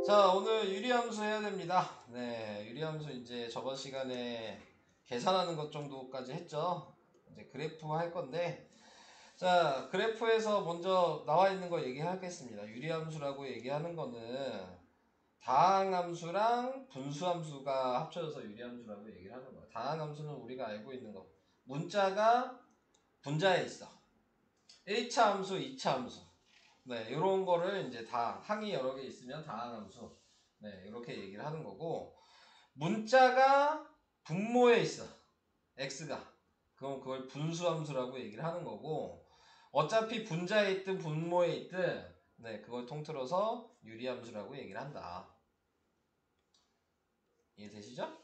자, 오늘 유리함수 해야 됩니다. 네, 유리함수 이제 저번 시간에 계산하는 것 정도까지 했죠. 이제 그래프 할 건데, 자, 그래프에서 먼저 나와 있는 거 얘기하겠습니다. 유리함수라고 얘기하는 거는 다항함수랑 분수함수가 합쳐져서 유리함수라고 얘기를 하는 거야. 다항함수는 우리가 알고 있는 거. 문자가 분자에 있어. 1차 함수, 2차 함수. 네, 이런 거를 이제 다 항이 여러 개 있으면 다항함수. 네, 이렇게 얘기를 하는 거고, 문자가 분모에 있어. x가. 그럼 그걸 분수함수라고 얘기를 하는 거고, 어차피 분자에 있든 분모에 있든, 네, 그걸 통틀어서 유리함수라고 얘기를 한다. 이해되시죠?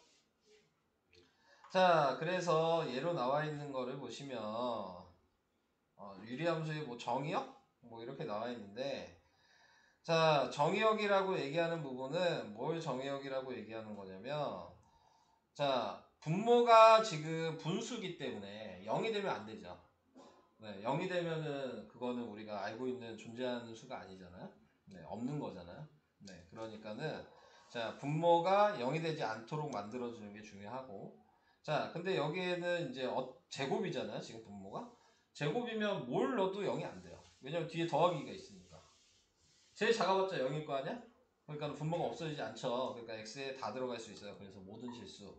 자, 그래서 예로 나와 있는 거를 보시면, 유리함수의 뭐 정의역? 뭐 이렇게 나와 있는데, 자, 정의역이라고 얘기하는 부분은 뭘 정의역이라고 얘기하는 거냐면, 자, 분모가 지금 분수기 때문에 0이 되면 안 되죠. 네, 0이 되면은 그거는 우리가 알고 있는 존재하는 수가 아니잖아요. 네, 없는 거잖아요. 네, 그러니까는 자, 분모가 0이 되지 않도록 만들어주는 게 중요하고, 자, 근데 여기에는 이제 제곱이잖아요. 지금 분모가 제곱이면 뭘 넣어도 0이 안 돼요. 왜냐면 뒤에 더하기가 있으니까. 제일 작아봤자 0일 거 아니야? 그러니까 분모가 없어지지 않죠. 그러니까 x에 다 들어갈 수 있어요. 그래서 모든 실수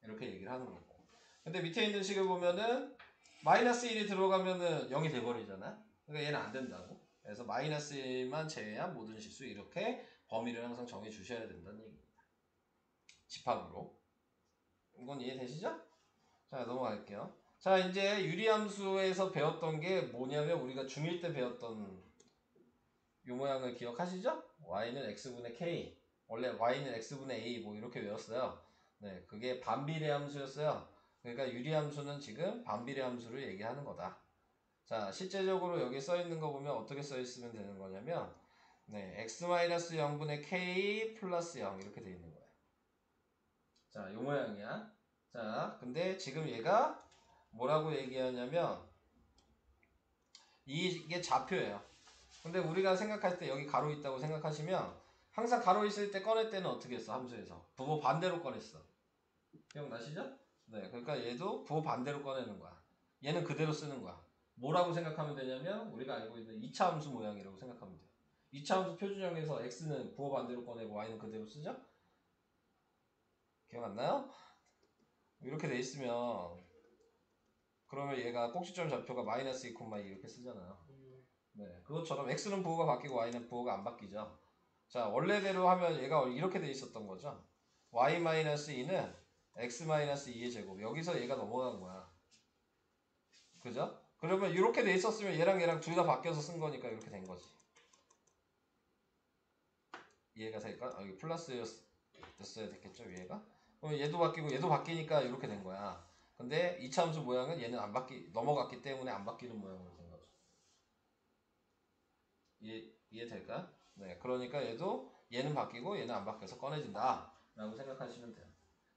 이렇게 얘기를 하는 거고. 근데 밑에 있는 식을 보면은 마이너스 1이 들어가면은 0이 돼버리잖아. 그러니까 얘는 안 된다고. 그래서 마이너스 1만 제외한 모든 실수 이렇게 범위를 항상 정해 주셔야 된다는 얘기입니다. 집합으로. 이건 이해되시죠? 자, 넘어갈게요. 자, 이제 유리함수에서 배웠던 게 뭐냐면 우리가 중1 때 배웠던 이 모양을 기억하시죠? y는 x분의 k. 원래 y는 x분의 a 뭐 이렇게 외웠어요. 네, 그게 반비례 함수였어요. 그러니까 유리함수는 지금 반비례 함수를 얘기하는 거다. 자, 실제적으로 여기 써 있는 거 보면 어떻게 써 있으면 되는 거냐면, 네, x-0분의 k 플러스 0 이렇게 돼 있는 거예요. 자, 이 모양이야. 자, 근데 지금 얘가 뭐라고 얘기하냐면 이게 좌표예요. 근데 우리가 생각할 때 여기 가로 있다고 생각하시면 항상 가로 있을 때 꺼낼 때는 어떻게 했어? 함수에서 부호 반대로 꺼냈어. 기억나시죠? 네, 그러니까 얘도 부호 반대로 꺼내는 거야. 얘는 그대로 쓰는 거야. 뭐라고 생각하면 되냐면 우리가 알고 있는 2차 함수 모양이라고 생각하면 돼요. 2차 함수 표준형에서 x는 부호 반대로 꺼내고 y는 그대로 쓰죠? 기억 안 나요? 이렇게 돼 있으면 그러면 얘가 꼭지점 좌표가 마이너스 2, 2 이렇게 쓰잖아요. 네, 그것처럼 x는 부호가 바뀌고 y는 부호가 안 바뀌죠. 자, 원래대로 하면 얘가 이렇게 돼 있었던 거죠. y-2는 x-2의 제곱. 여기서 얘가 넘어간 거야. 그죠? 그러면 이렇게 돼 있었으면 얘랑 얘랑 둘 다 바뀌어서 쓴 거니까 이렇게 된 거지. 이해가 될까? 여기 플러스였어야 됐겠죠, 위에가? 그럼 얘도 바뀌고 얘도 바뀌니까 이렇게 된 거야. 근데 2차 함수 모양은 얘는 넘어갔기 때문에 안 바뀌는 모양으로 된 거죠. 이해될까? 네, 그러니까 얘는 바뀌고 얘는 안 바뀌어서 꺼내진다 라고 생각하시면 돼요.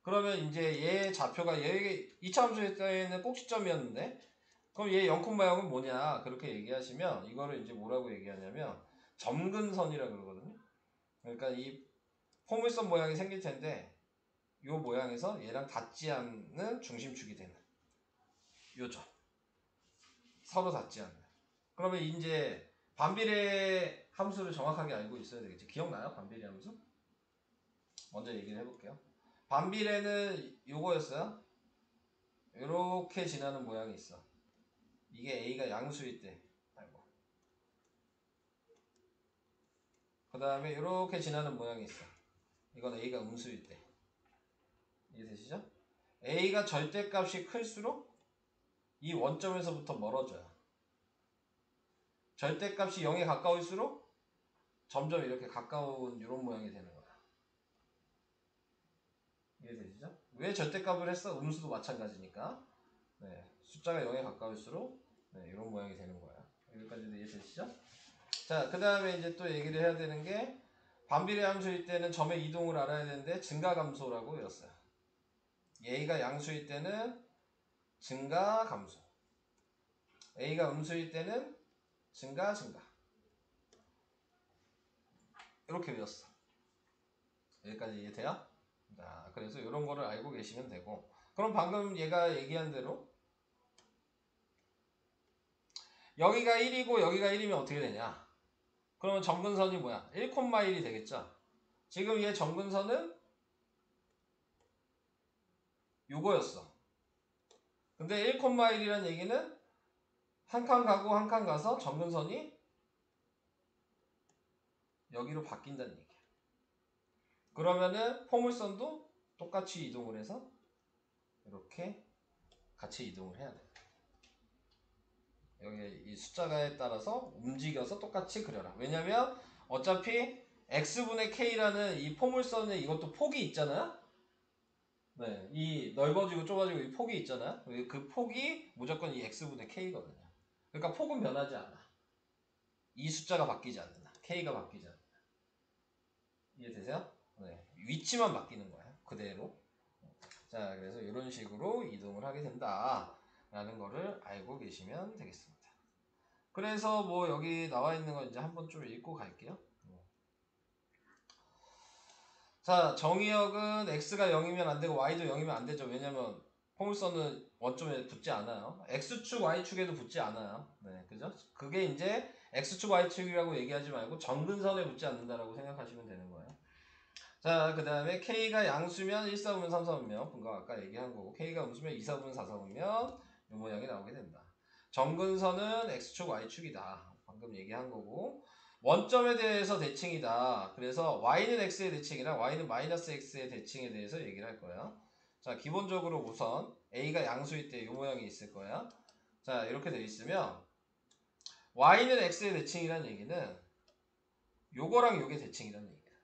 그러면 이제 얘 좌표가 얘 2차 함수일 때는 꼭지점이었는데 그럼 얘 0,0은 뭐냐 그렇게 얘기하시면 이거를 이제 뭐라고 얘기하냐면 점근선이라 그러거든요. 그러니까 이 포물선 모양이 생길 텐데 이 모양에서 얘랑 닿지 않는 중심축이 되는 요점 서로 닿지 않는. 그러면 이제 반비례 함수를 정확하게 알고 있어야 되겠지. 기억나요? 반비례 함수? 먼저 얘기를 해볼게요. 반비례는 요거였어요. 이렇게 지나는 모양이 있어. 이게 A가 양수일 때. 아이고. 그 다음에 이렇게 지나는 모양이 있어. 이건 A가 음수일 때. 이해되시죠? A가 절대값이 클수록 이 원점에서부터 멀어져요. 절대값이 0에 가까울수록 점점 이렇게 가까운 이런 모양이 되는 거야. 이해되시죠? 왜 절대값을 했어? 음수도 마찬가지니까. 네, 숫자가 0에 가까울수록 네, 이런 모양이 되는 거야. 여기까지도 이해되시죠? 자, 그 다음에 이제 또 얘기를 해야 되는 게 반비례 함수일 때는 점의 이동을 알아야 되는데 증가감소라고 외웠어요. A가 양수일 때는 증가감소. A가 음수일 때는 증가. 이렇게 외웠어. 여기까지 이해돼요? 자, 그래서 이런 거를 알고 계시면 되고, 그럼 방금 얘가 얘기한 대로 여기가 1이고 여기가 1이면 어떻게 되냐? 그러면 점근선이 뭐야? 1,1이 되겠죠? 지금 얘 점근선은 요거였어. 근데 1,1이라는 얘기는 한 칸 가고 한 칸 가서 점근선이 여기로 바뀐다는 얘기야. 그러면은 포물선도 똑같이 이동을 해서 이렇게 같이 이동을 해야 돼. 여기 이 숫자가에 따라서 움직여서 똑같이 그려라. 왜냐면 어차피 x분의 k라는 이 포물선에 이것도 폭이 있잖아요. 네, 이 넓어지고 좁아지고 이 폭이 있잖아요. 그 폭이 무조건 이 x분의 k거든요. 그러니까 폭은 변하지 않아. 이 숫자가 바뀌지 않는다. k가 바뀌지 않는다. 이해되세요? 네, 위치만 바뀌는 거예요. 그대로. 자, 그래서 이런 식으로 이동을 하게 된다 라는 거를 알고 계시면 되겠습니다. 그래서 뭐 여기 나와 있는 거 이제 한번 좀 읽고 갈게요. 자, 정의역은 x가 0이면 안 되고 y도 0이면 안 되죠. 왜냐면 포물선은 원점에 붙지 않아요. x축, y축에도 붙지 않아요. 네, 그죠? 그게 이제 x축, y축이라고 얘기하지 말고 정근선에 붙지 않는다라고 생각하시면 되는 거예요. 자, 그 다음에 k가 양수면 1, 4분면 3, 4분면 그거 아까 얘기한 거고, k가 음수면 2, 4분면 4, 4분면 이 모양이 나오게 된다. 정근선은 x축, y축이다. 방금 얘기한 거고, 원점에 대해서 대칭이다. 그래서 y는 x의 대칭이랑 y는 마이너스 x의 대칭에 대해서 얘기를 할 거예요. 자, 기본적으로 우선 a가 양수일 때 이 모양이 있을 거야. 자, 이렇게 돼 있으면 y는 x의 대칭이라는 얘기는 요거랑 요게 대칭이라는 얘기야.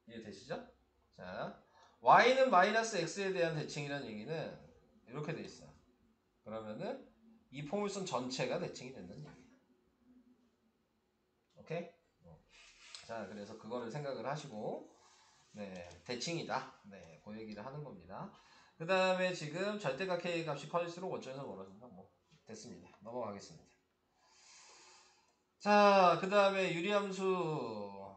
이해되시죠? 자, y는 마이너스 x에 대한 대칭이라는 얘기는 이렇게 돼 있어. 그러면은 이 포물선 전체가 대칭이 된다는 얘기야. 오케이? 자, 그래서 그거를 생각을 하시고, 네, 대칭이다. 네, 그 얘기를 하는 겁니다. 그 다음에 지금 절대값 k 값이 커질수록 원점에서 멀어진다. 뭐 됐습니다. 넘어가겠습니다. 자, 그 다음에 유리함수.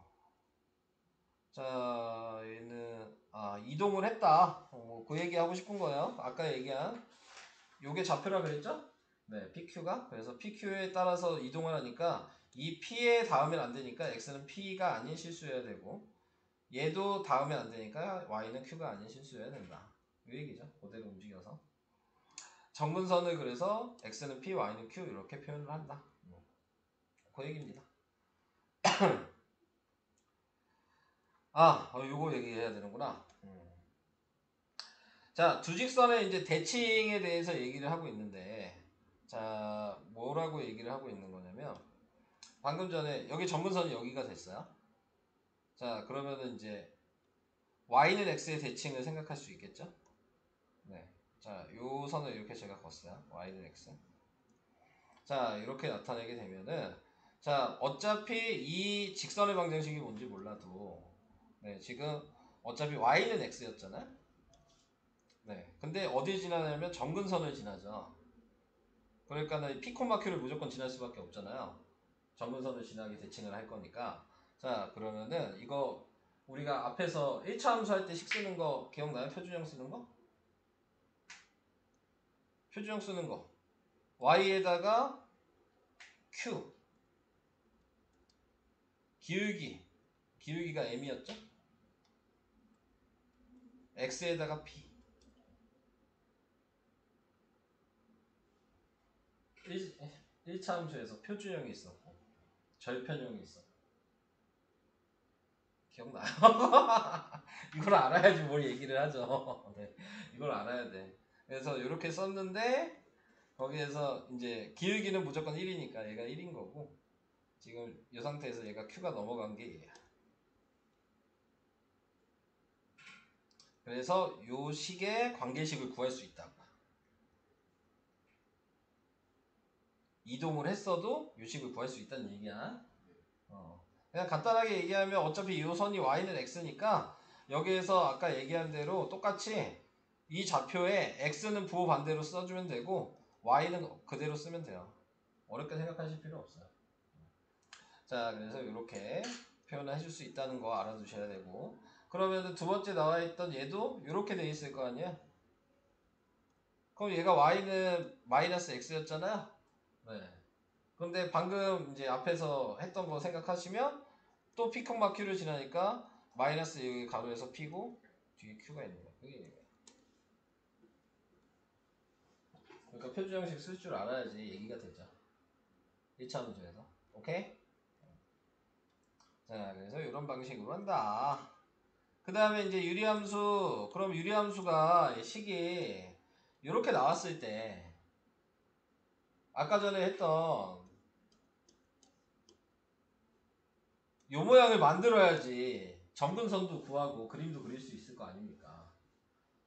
자, 얘는 이동을 했다. 그 얘기 하고 싶은 거예요. 아까 얘기한 요게 좌표라 그랬죠? 네, PQ가. 그래서 PQ에 따라서 이동을 하니까 이 P에 닿으면 안 되니까 X는 P가 아닌 실수여야 되고, 얘도 닿으면 안 되니까 Y는 Q가 아닌 실수여야 된다. 이 얘기죠. 그대로 움직여서. 정근선을 그래서 X는 P, Y는 Q 이렇게 표현을 한다. 그 얘기입니다. 요거 얘기해야 되는구나. 자, 두 직선의 이제 대칭에 대해서 얘기를 하고 있는데, 자, 뭐라고 얘기를 하고 있는 거냐면, 방금 전에 여기 점근선이 여기가 됐어요. 자, 그러면은 이제 y는 x의 대칭을 생각할 수 있겠죠? 네. 자, 요 선을 이렇게 제가 걷어요. y는 x. 자, 이렇게 나타내게 되면은, 자, 어차피 이 직선의 방정식이 뭔지 몰라도, 네, 지금 어차피 y는 x였잖아요. 네. 근데 어디 지나냐면 점근선을 지나죠. 그러니까는 p, q를 무조건 지날 수밖에 없잖아요. 점근선을 지나게 대칭을 할 거니까. 자, 그러면은 이거 우리가 앞에서 1차 함수 할 때 식 쓰는 거 기억나요? 표준형 쓰는 거? 표준형 쓰는 거. y에다가 q. 기울기가 m이었죠? x에다가 p. 1차 함수에서 표준형이 있었고 절편형이 있었고. 기억나요? 이걸 알아야지 뭘 얘기를 하죠. 네, 이걸 알아야 돼. 그래서 이렇게 썼는데 거기에서 이제 기울기는 무조건 1이니까 얘가 1인 거고, 지금 이 상태에서 얘가 Q가 넘어간 게 얘야. 그래서 요 식의 관계식을 구할 수 있다고. 이동을 했어도 요 식을 구할 수 있다는 얘기야. 그냥 간단하게 얘기하면 어차피 요 선이 y는 x니까 여기에서 아까 얘기한 대로 똑같이 이 좌표에 x는 부호 반대로 써주면 되고 y는 그대로 쓰면 돼요. 어렵게 생각하실 필요 없어요. 자, 그래서 이렇게 표현을 계산을 해줄 수 있다는 거 알아두셔야 되고, 그러면 두 번째 나와 있던 얘도 이렇게 돼 있을 거 아니에요? 그럼 얘가 y는 마이너스 x였잖아요. 네. 근데 방금 이제 앞에서 했던 거 생각하시면 또 p, q를 지나니까 마이너스 여기 가로에서 p고 뒤에 q가 있는 거야. 그게 얘기야. 그러니까 표준 형식 쓸 줄 알아야지 얘기가 되죠. 1차 문제에서. 오케이? 자, 그래서 이런 방식으로 한다. 그 다음에 이제 유리함수. 그럼 유리함수가 식이 이렇게 나왔을 때 아까 전에 했던 요 모양을 만들어야지 점근선도 구하고 그림도 그릴 수 있을 거 아닙니까?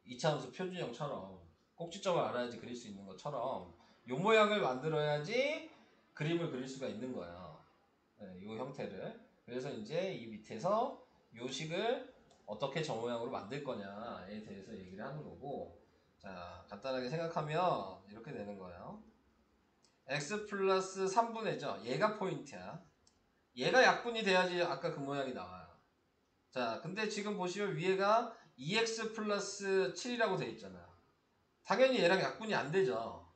2차 함수 표준형처럼 꼭지점을 알아야지 그릴 수 있는 것처럼 요 모양을 만들어야지 그림을 그릴 수가 있는 거예요. 네, 요 형태를. 그래서 이제 이 밑에서 요 식을 어떻게 저 모양으로 만들 거냐에 대해서 얘기를 하는 거고, 자, 간단하게 생각하면 이렇게 되는 거예요. x 플러스 3분의죠. 얘가 포인트야. 얘가 약분이 돼야지 아까 그 모양이 나와요. 자, 근데 지금 보시면 위에가 2x 플러스 7이라고 돼 있잖아요. 당연히 얘랑 약분이 안 되죠.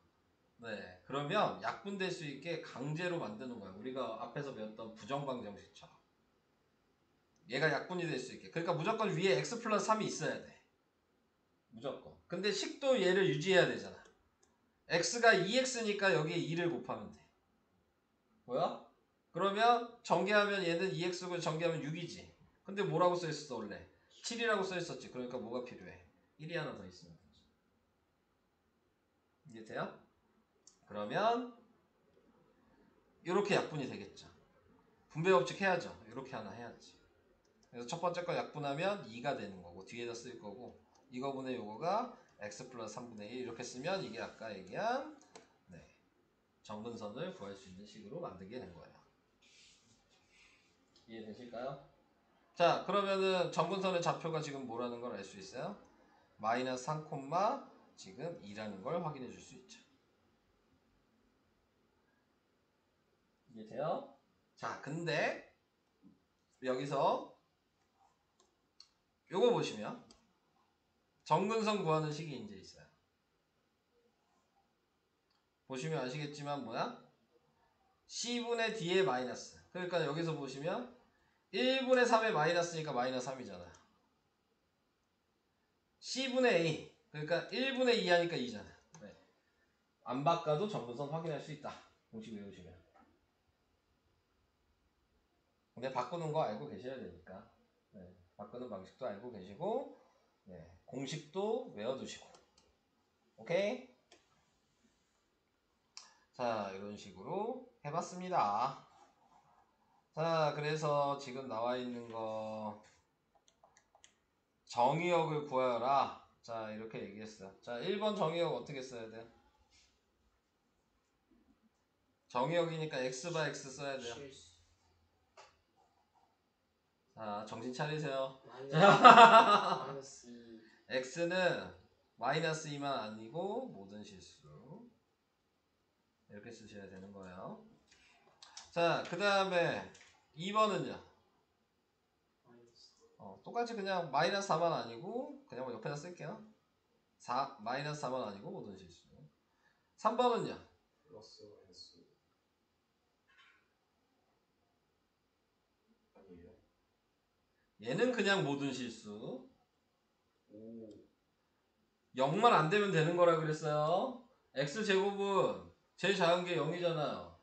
네, 그러면 약분될 수 있게 강제로 만드는 거야. 우리가 앞에서 배웠던 부정방정식처럼. 얘가 약분이 될 수 있게. 그러니까 무조건 위에 x 플러스 3이 있어야 돼. 무조건. 근데 식도 얘를 유지해야 되잖아. x가 2x니까 여기에 2를 곱하면 돼. 뭐야? 그러면 전개하면 얘는 2x고 전개하면 6이지. 근데 뭐라고 써있었어 원래? 7이라고 써있었지. 그러니까 뭐가 필요해? 1이 하나 더 있으면 되지. 이해돼요? 그러면 이렇게 약분이 되겠죠. 분배법칙 해야죠. 이렇게 하나 해야지. 그래서 첫 번째 거 약분하면 2가 되는 거고 뒤에다 쓸 거고 이거분의 요거가 x 플러스 3분의 1 이렇게 쓰면 이게 아까 얘기한 네, 정근선을 구할 수 있는 식으로 만들게 된 거예요. 이해되실까요? 자, 그러면은 정근선의 좌표가 지금 뭐라는 걸 알 수 있어요? 마이너스 3, 지금 2라는 걸 확인해 줄 수 있죠. 이해돼요? 자, 근데 여기서 요거 보시면 정근선 구하는 식이 이제 있어요. 보시면 아시겠지만 뭐야? C분의 D의 마이너스. 그러니까 여기서 보시면 1분의 3의 마이너스니까 마이너스 3이잖아. C분의 A. 그러니까 1분의 2 하니까 2잖아. 네. 안 바꿔도 정근선 확인할 수 있다. 공식 외우시면. 근데 바꾸는 거 알고 계셔야 되니까. 네. 바꾸는 방식도 알고 계시고, 네. 공식도 외워두시고. 오케이? 자, 이런 식으로 해봤습니다. 자, 그래서 지금 나와 있는 거 정의역을 구하여라. 자, 이렇게 얘기했어요. 자, 1번 정의역 어떻게 써야 돼? 정의역이니까 x바 x 써야 돼요. 자, 정신 차리세요. 마이너스 2. x는 마이너스 2만 아니고 모든 실수. 이렇게 쓰셔야 되는 거예요. 자, 그 다음에 2번은요. 똑같이 그냥 마이너스 4만 아니고 그냥 뭐 옆에다 쓸게요. 마이너스 4만 아니고 모든 실수. 3번은요. 플러스 마이너스 아니에요? 얘는 그냥 모든 실수. 오. 0만 안 되면 되는 거라 그랬어요. x제곱은 제일 작은 게 0이잖아요.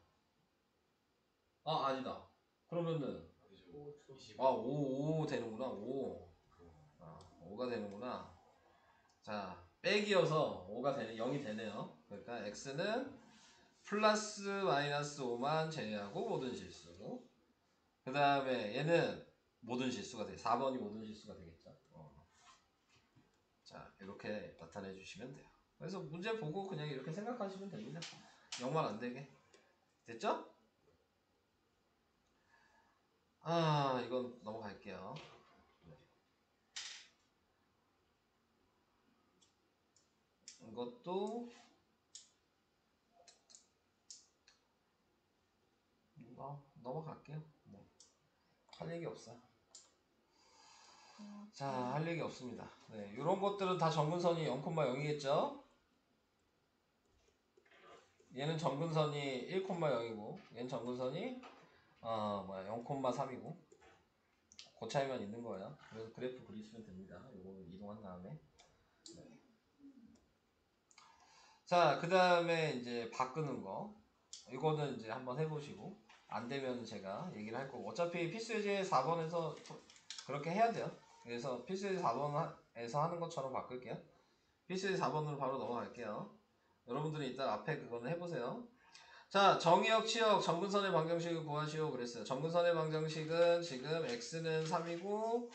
아, 아니다. 그러면은 아니죠. 5 되는구나. 5. 5가 되는구나. 자, 빼기여서 5가 되네. 0이 되네요. 그러니까 x는 플러스 마이너스 5만 제외하고 모든 실수. 그 다음에 얘는 모든 실수가 돼. 4번이 모든 실수가 되겠죠. 자, 이렇게 나타내 주시면 돼요. 그래서 문제 보고 그냥 이렇게 생각하시면 됩니다. 0만 안 되게. 됐죠? 아, 이건 넘어갈게요. 이것도 넘어갈게요. 할 얘기 없어요. 자, 할 얘기 없습니다. 네, 이런 것들은 다 정근선이 0,0이겠죠? 얘는 정근선이 1,0이고 얘는 정근선이 0,3이고 그 차이만 있는 거예요. 그래서 그래프 그리시면 됩니다. 이거 이동한 다음에. 네. 자, 그 다음에 이제 바꾸는 거. 이거는 이제 한번 해보시고 안 되면 제가 얘기를 할 거고 어차피 필수예제 4번에서 그렇게 해야 돼요. 그래서 필수예제 4번에서 하는 것처럼 바꿀게요. 필수예제 4번으로 바로 넘어갈게요. 여러분들이 이따 앞에 그거는 해보세요. 자, 정의역, 치역, 정근선의 방정식을 구하시오 그랬어요. 정근선의 방정식은 지금 x는 3이고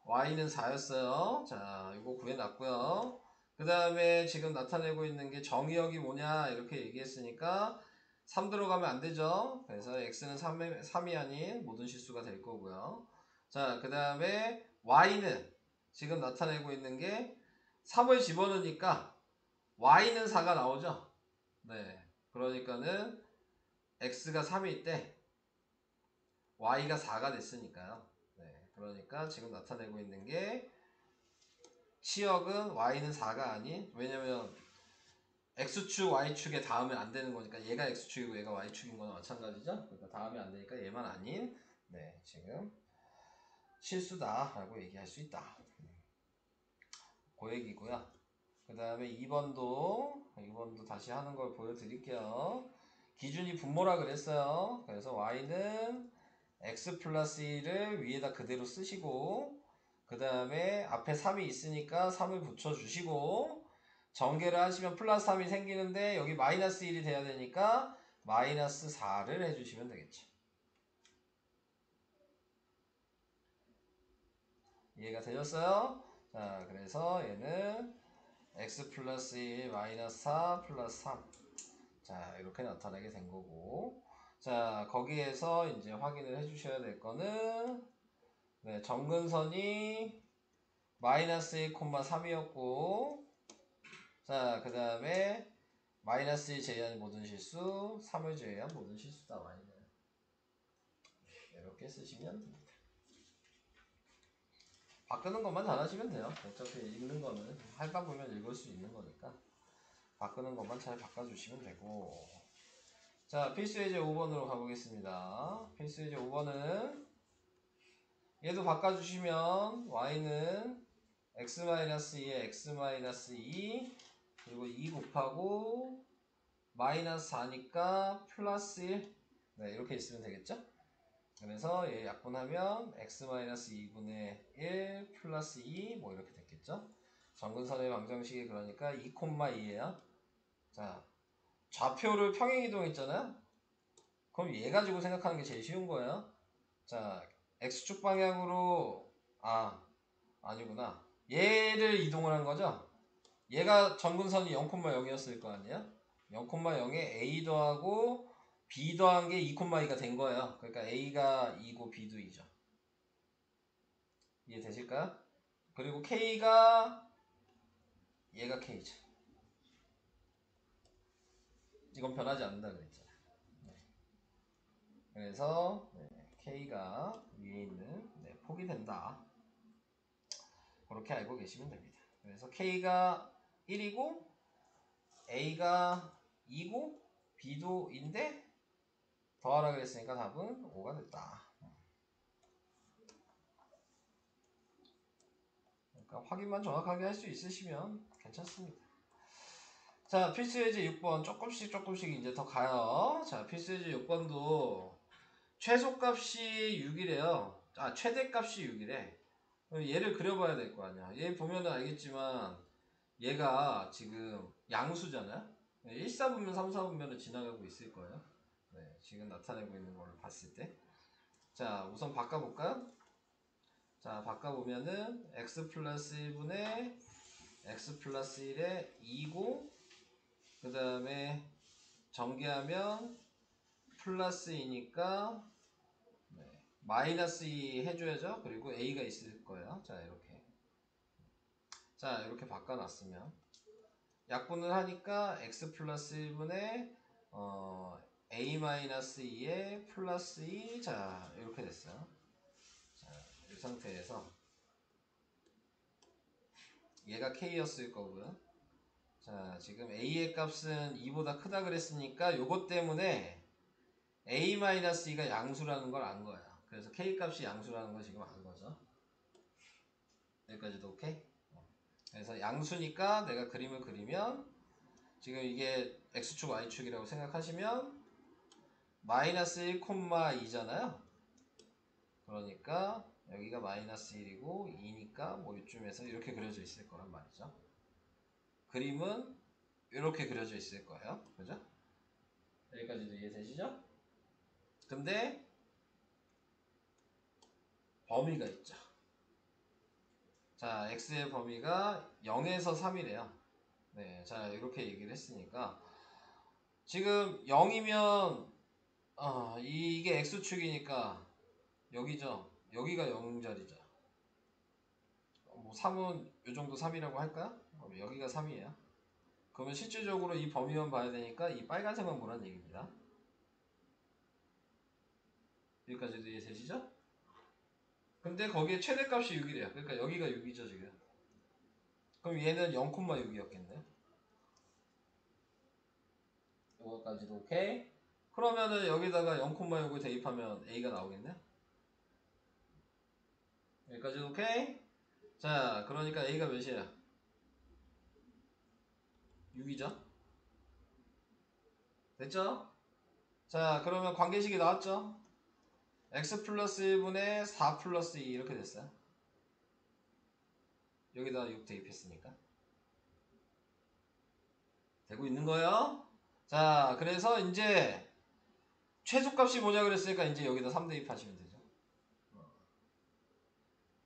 y는 4였어요. 자, 이거 구해놨고요. 그 다음에 지금 나타내고 있는 게 정의역이 뭐냐 이렇게 얘기했으니까 3 들어가면 안 되죠. 그래서 x는 3이 아닌 모든 실수가 될 거고요. 자, 그 다음에 y는 지금 나타내고 있는 게 3을 집어넣으니까 y는 4가 나오죠. 네. 그러니까는 x가 3일 때 y가 4가 됐으니까요. 네. 그러니까 지금 나타내고 있는 게 치역은 y는 4가 아닌 왜냐면 x축 y축에 닿으면 안 되는 거니까 얘가 x축이고 얘가 y축인 거나 마찬가지죠. 그러니까 닿으면 안 되니까 얘만 아닌 네 지금 실수다 라고 얘기할 수 있다. 그 얘기고요. 그 다음에 2번도 다시 하는 걸 보여드릴게요. 기준이 분모라 그랬어요. 그래서 y는 x 플러스 1을 위에다 그대로 쓰시고 그 다음에 앞에 3이 있으니까 3을 붙여주시고 전개를 하시면 플러스 3이 생기는데 여기 마이너스 1이 돼야 되니까 마이너스 4를 해주시면 되겠죠. 이해가 되셨어요? 자, 그래서 얘는 x 플러스 1 마이너스 4 플러스 3 자, 이렇게 나타나게 된 거고 자, 거기에서 이제 확인을 해주셔야 될 거는 네, 정근선이 마이너스 1,3이었고 자, 그 다음에 마이너스 1 제외한 모든 실수 3을 제외한 모든 실수다 y는 이렇게 쓰시면 됩니다. 바꾸는 것만 잘하시면 돼요. 어차피 읽는 거는 할당 보면 읽을 수 있는 거니까 바꾸는 것만 잘 바꿔주시면 되고 자, 필수예제 5번으로 가보겠습니다. 필수예제 5번은 얘도 바꿔주시면 y는 x-2에 x-2 그리고 2 곱하고 마이너스 4니까 플러스 1 네, 이렇게 있으면 되겠죠? 그래서 얘 약분하면 x-2분의 1 플러스 2 뭐 이렇게 됐겠죠? 정근선의 방정식이 그러니까 2,2예요. 자, 좌표를 평행이동했잖아요? 그럼 얘 가지고 생각하는 게 제일 쉬운 거예요. 자, x축 방향으로 아니구나. 얘를 이동을 한 거죠. 얘가 정근선이 0,0이었을 거 아니에요? 0,0에 a 더하고 b 더한 게 2,2가 된 거예요. 그러니까 a가 2고 b도 2죠. 이해되실까요? 그리고 k가 얘가 k죠. 이건 변하지 않는다 그랬잖아요. 네. 그래서 k가 위에 있는 폭이 된다. 그렇게 알고 계시면 됩니다. 그래서 k가 1이고 a가 2고 b도 인데 더하라 그랬으니까 답은 5가 됐다. 그러니까 확인만 정확하게 할 수 있으시면 괜찮습니다. 자, 필수예제 6번 조금씩 이제 더 가요. 자, 필수예제 6번도 최소값이 6이래요. 최대값이 6이래. 얘를 그려봐야 될 거 아니야. 얘 보면은 알겠지만 얘가 지금 양수잖아요. 1, 4분면, 3, 4분면을 지나가고 있을 거예요. 네, 지금 나타내고 있는 걸 봤을 때. 자, 우선 바꿔볼까요? 자, 바꿔보면은 x 플러스 1분의 x 플러스 1에 2고 그 다음에 전개하면 플러스 2니까 마이너스 2 해줘야죠. 그리고 a가 있을 거예요. 자, 이렇게 바꿔놨으면 약분을 하니까 x 플러스 1분의 a 마이너스 2에 플러스 2 자, 이렇게 됐어요. 상태에서 얘가 K였을 거고요. 자, 지금 A의 값은 2보다 크다 그랬으니까 요것 때문에 A-2가 양수라는 걸 안 거야. 그래서 K 값이 양수라는 걸 지금 안 거죠. 여기까지도 오케이? 그래서 양수니까 내가 그림을 그리면 지금 이게 X축, Y축이라고 생각하시면 마이너스 1,2잖아요. 그러니까 여기가 마이너스 1이고 2니까 뭐 이쯤에서 이렇게 그려져 있을 거란 말이죠. 그림은 이렇게 그려져 있을 거예요. 그죠? 여기까지도 이해되시죠? 근데 범위가 있죠. 자, x의 범위가 0에서 3이래요. 네, 자, 이렇게 얘기를 했으니까 지금 0이면 이게 x축이니까 여기죠. 여기가 0자리죠. 뭐 3은 이 정도 3이라고 할까요? 여기가 3이에요. 그러면 실질적으로 이 범위만 봐야 되니까 이 빨간색만 보란 얘기입니다. 여기까지도 이해되시죠? 근데 거기에 최대값이 6이래요. 그러니까 여기가 6이죠 지금. 그럼 얘는 0,6이었겠네. 이거까지도 오케이. 그러면은 여기다가 0,6을 대입하면 A가 나오겠네. 여기까지도 오케이. 자, 그러니까 A가 몇이야? 6이죠. 됐죠? 자, 그러면 관계식이 나왔죠? x 플러스 1분의 4 플러스 2 이렇게 됐어요. 여기다 6 대입했으니까. 되고 있는 거예요? 자, 그래서 이제 최소값이 뭐냐 그랬으니까 이제 여기다 3 대입하시면 되죠.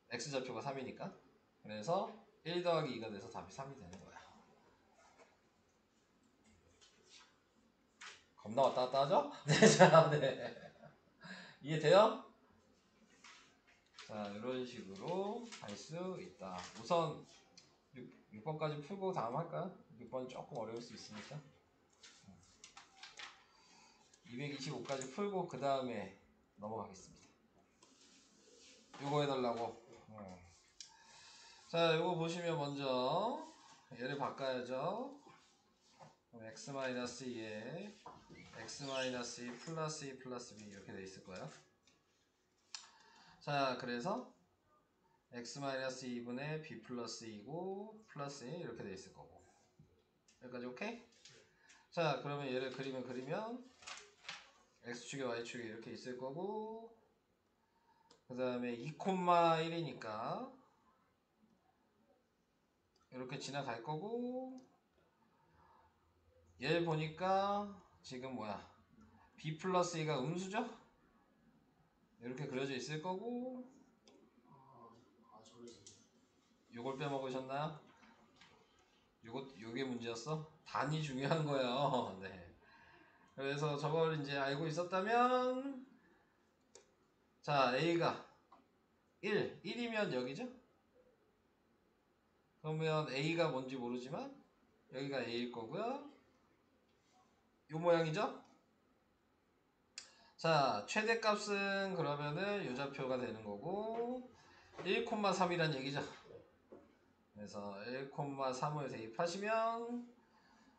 x좌표가 3이니까. 그래서 1 더하기 2가 돼서 답이 3이 되는 거야. 겁나 왔다 갔다 하죠? 네, 자, 네. 이해돼요? 자, 이런 식으로 할 수 있다. 우선 6번까지 풀고 다음 할까요? 6번 조금 어려울 수 있으니까. 225까지 풀고 그 다음에 넘어가겠습니다. 요거 해달라고. 자, 요거 보시면 먼저 얘를 바꿔야죠. x-2에 x-2 플러스 2 플러스 b 이렇게 돼 있을 거예요. 자, 그래서 x-2분의 b 플러스 2고 플러스 1 이렇게 돼 있을 거고. 여기까지 오케이? 자, 그러면 얘를 그리면 x축에 y축에 이렇게 있을 거고, 그 다음에 2,1이니까 이렇게 지나갈 거고, 얘를 보니까 지금 뭐야, b 플러스 2가 음수죠? 이렇게 그려져 있을 거고, 저래서. 요걸 빼먹으셨나요? 요게 문제였어? 단이 중요한 거예요. 네. 그래서 저걸 이제 알고 있었다면, 자, A가 1이면 여기죠? 그러면 A가 뭔지 모르지만, 여기가 A일 거고요. 요 모양이죠? 자, 최대값은 그러면은 요 좌표가 되는 거고, 1,3이란 얘기죠. 그래서 1,3을 대입하시면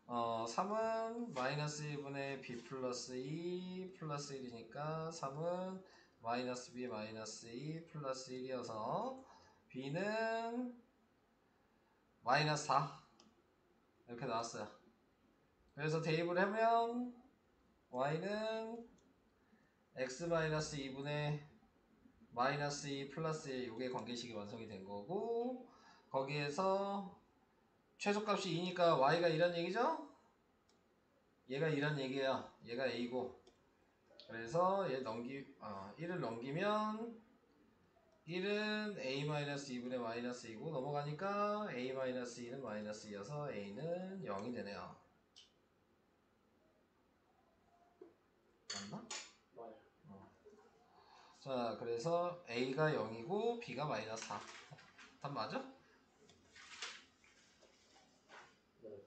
3은 마이너스 1분의 b 플러스 2 플러스 1이니까 3은 마이너스 b 마이너스 2 플러스 1이어서 b는 마이너스 4 이렇게 나왔어요. 그래서 대입을 하면 y는 x 마이너스 2분의 마이너스 2 플러스 1 이게 관계식이 완성이 된 거고, 거기에서 최소값이 2니까 y가 이란 얘기죠? 얘가 이란 얘기예요. 얘가 a고, 그래서 얘 1을 넘기면 1은 a-2분의 마이너스 2고 넘어가니까 a-2는 마이너스 2여서 a는 0이 되네요. 맞나? 맞아요. 자, 그래서 a가 0이고 b가 마이너스 4. 답 맞아?